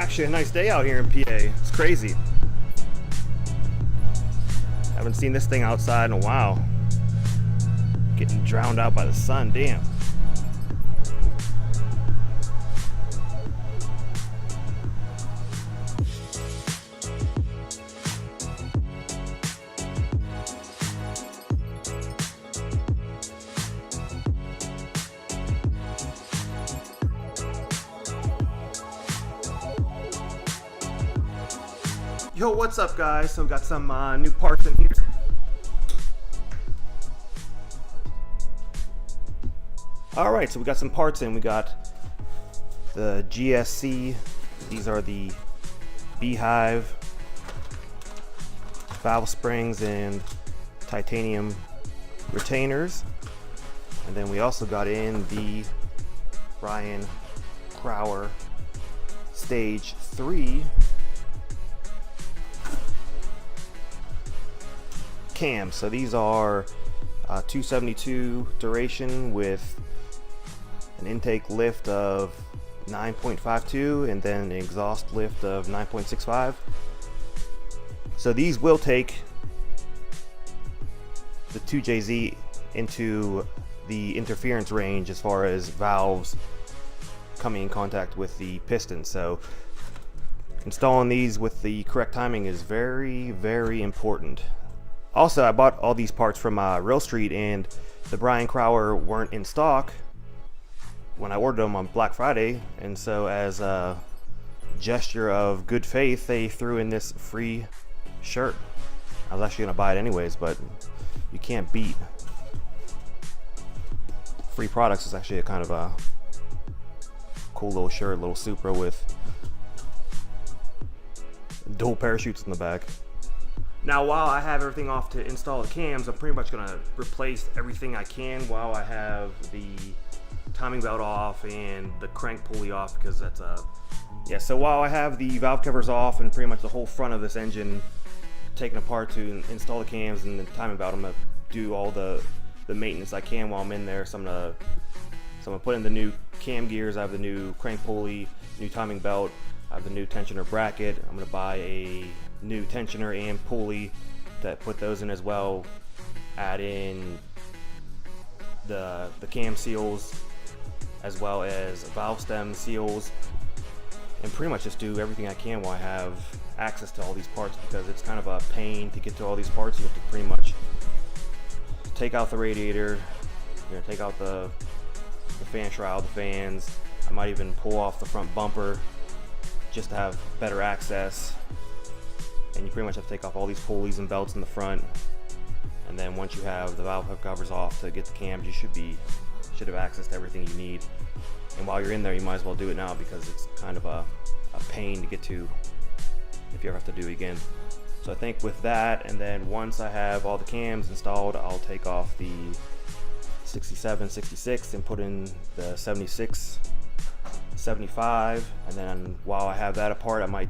actually a nice day out here in PA. It's crazy. Haven't seen this thing outside in a while. Getting drowned out by the sun, damn. Yo, what's up guys? So we got some new parts in here. Alright, so we got some parts in. We got the GSC. These are the beehive valve springs and titanium retainers. And then we also got in the Brian Crower Stage 3 cams. So these are 272 duration with an intake lift of 9.52 and then an exhaust lift of 9.65. So these will take the 2JZ into the interference range as far as valves coming in contact with the piston. So installing these with the correct timing is very, very important. Also, I bought all these parts from Rail Street, and the Brian Crower weren't in stock when I ordered them on Black Friday, and so as a gesture of good faith, they threw in this free shirt. I was actually going to buy it anyways, but you can't beat free products. It's actually a kind of a cool little shirt, little Supra with dual parachutes in the back. Now, while I have everything off to install the cams, I'm pretty much going to replace everything I can while I have the timing belt off and the crank pulley off, because that's yeah, so while I have the valve covers off and pretty much the whole front of this engine taken apart to install the cams and the timing belt, I'm going to do all the maintenance I can while I'm in there. So I'm going to put in the new cam gears. I have the new crank pulley, new timing belt. I have the new tensioner bracket. I'm going to buy a new tensioner and pulley to put those in as well. Add in the cam seals as well as valve stem seals, and pretty much just do everything I can while I have access to all these parts, because it's kind of a pain to get to all these parts. You have to pretty much take out the radiator, you're gonna take out the fan shroud, the fans. I might even pull off the front bumper just to have better access. And you pretty much have to take off all these pulleys and belts in the front. And then once you have the valve covers off to get the cams, you should have access to everything you need. And while you're in there, you might as well do it now, because it's kind of a pain to get to if you ever have to do it again. So I think with that, and then once I have all the cams installed, I'll take off the 67, 66 and put in the 76, 75. And then while I have that apart, I might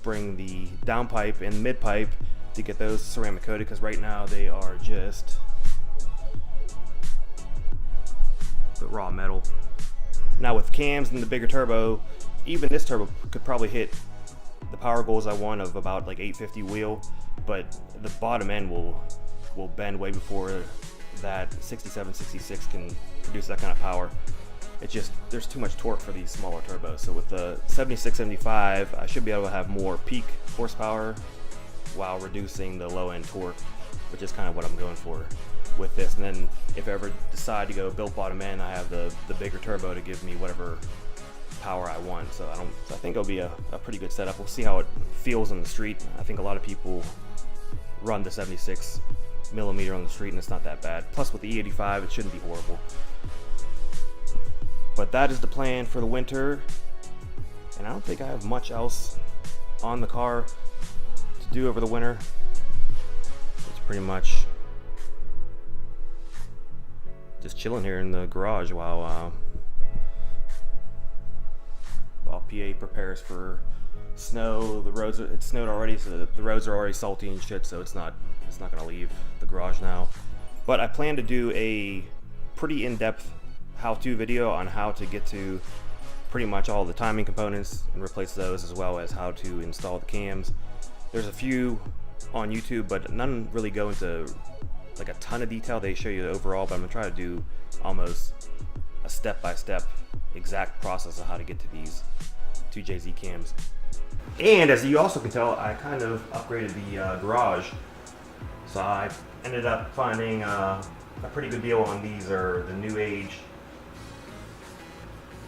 bring the downpipe and mid pipe to get those ceramic coated, because right now they are just the raw metal. Now with cams and the bigger turbo, even this turbo could probably hit the power goals I want of about like 850 wheel, but the bottom end will bend way before that 67, 66 can produce that kind of power. It's just, there's too much torque for these smaller turbos. So with the 76, 75, I should be able to have more peak horsepower while reducing the low end torque, which is kind of what I'm going for with this. And then if I ever decide to go built bottom end, I have the bigger turbo to give me whatever power I want. So I think it'll be a pretty good setup. We'll see how it feels on the street. I think a lot of people run the 76 millimeter on the street, and it's not that bad. Plus with the E85, it shouldn't be horrible. But that is the plan for the winter, and I don't think I have much else on the car to do over the winter. It's pretty much just chilling here in the garage while PA prepares for snow. The roads, it snowed already, so the roads are already salty and shit, so it's not gonna leave the garage now. But I plan to do a pretty in-depth how-to video on how to get to pretty much all the timing components and replace those, as well as how to install the cams. There's a few on YouTube, but none really go into like a ton of detail. They show you the overall, but I'm gonna try to do almost a step-by-step exact process of how to get to these 2JZ cams. And as you also can tell, I kind of upgraded the garage. So I ended up finding a pretty good deal on these, are the NewAge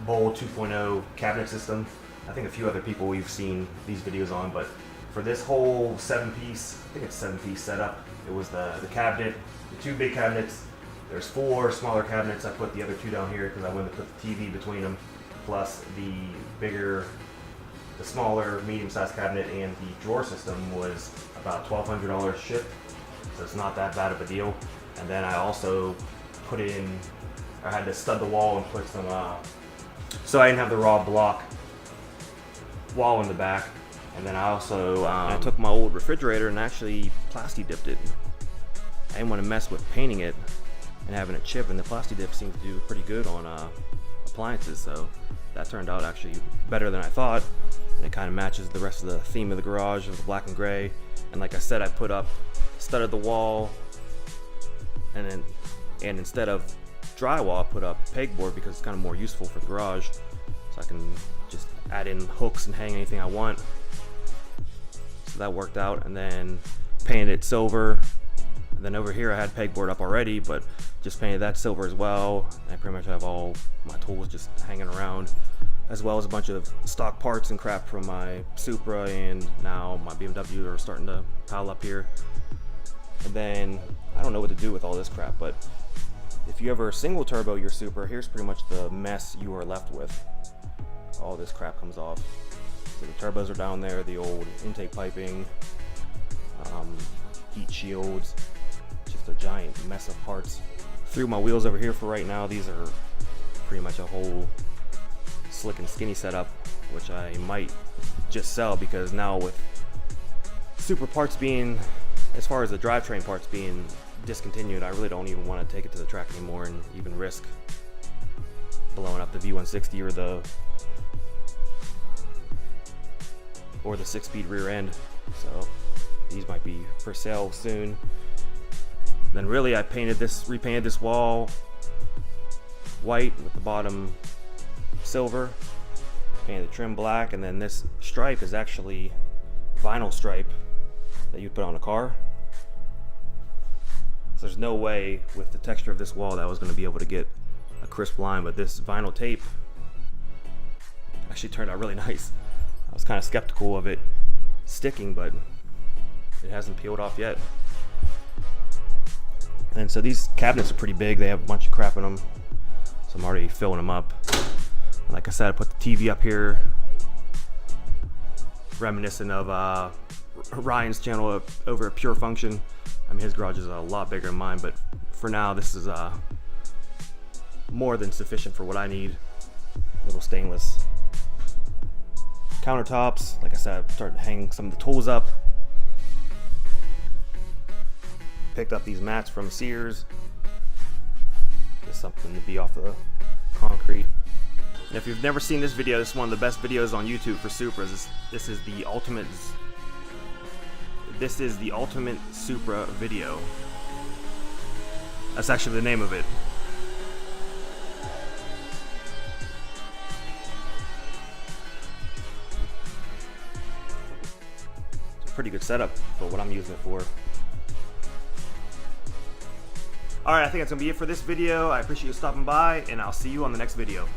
Bold 2.0 cabinet system. I think a few other people we've seen these videos on, but for this whole 7-piece, I think it's 7-piece setup, it was the cabinet, the 2 big cabinets. There's 4 smaller cabinets. I put the other 2 down here because I wanted to put the TV between them, plus the smaller medium-sized cabinet, and the drawer system was about $1,200 shipped, so it's not that bad of a deal. And then I also put in, I had to stud the wall and put some, so I didn't have the raw block wall in the back. And then I also I took my old refrigerator and actually plasti dipped it. I didn't want to mess with painting it and having it chip, and the plasti dip seems to do pretty good on appliances, so that turned out actually better than I thought. And it kind of matches the rest of the theme of the garage of the black and gray. And like I said, I put up, studded the wall, and instead of drywall, I put up pegboard because it's kind of more useful for the garage, so I can just add in hooks and hang anything I want. So that worked out. And then painted it silver. And then over here I had pegboard up already, but just painted that silver as well. I pretty much have all my tools just hanging around, as well as a bunch of stock parts and crap from my Supra and now my BMW are starting to pile up here. And then I don't know what to do with all this crap, but if you ever single turbo your Supra, here's pretty much the mess you are left with. All this crap comes off. So the turbos are down there, the old intake piping, heat shields, just a giant mess of parts. Threw my wheels over here for right now. These are pretty much a whole slick and skinny setup, which I might just sell, because now with Supra parts being, as far as the drivetrain parts being discontinued, I really don't even want to take it to the track anymore and even risk blowing up the V160 or the 6-speed rear end. So these might be for sale soon. Then really I repainted this wall white with the bottom silver, painted the trim black, and then this stripe is actually vinyl stripe that you'd put on a car. So there's no way with the texture of this wall that I was going to be able to get a crisp line, but this vinyl tape actually turned out really nice. I was kind of skeptical of it sticking, but it hasn't peeled off yet. And so these cabinets are pretty big. They have a bunch of crap in them, so I'm already filling them up. Like I said, I put the TV up here, reminiscent of Ryan's channel over at Pure Function. I mean, his garage is a lot bigger than mine, but for now this is more than sufficient for what I need. Little stainless countertops. Like I said, I started hanging some of the tools up. Picked up these mats from Sears. Just something to be off the concrete. And if you've never seen this video, this is one of the best videos on YouTube for Supras. This is the ultimate Supra video. That's actually the name of it. It's a pretty good setup for what I'm using it for. Alright, I think that's going to be it for this video. I appreciate you stopping by, and I'll see you on the next video.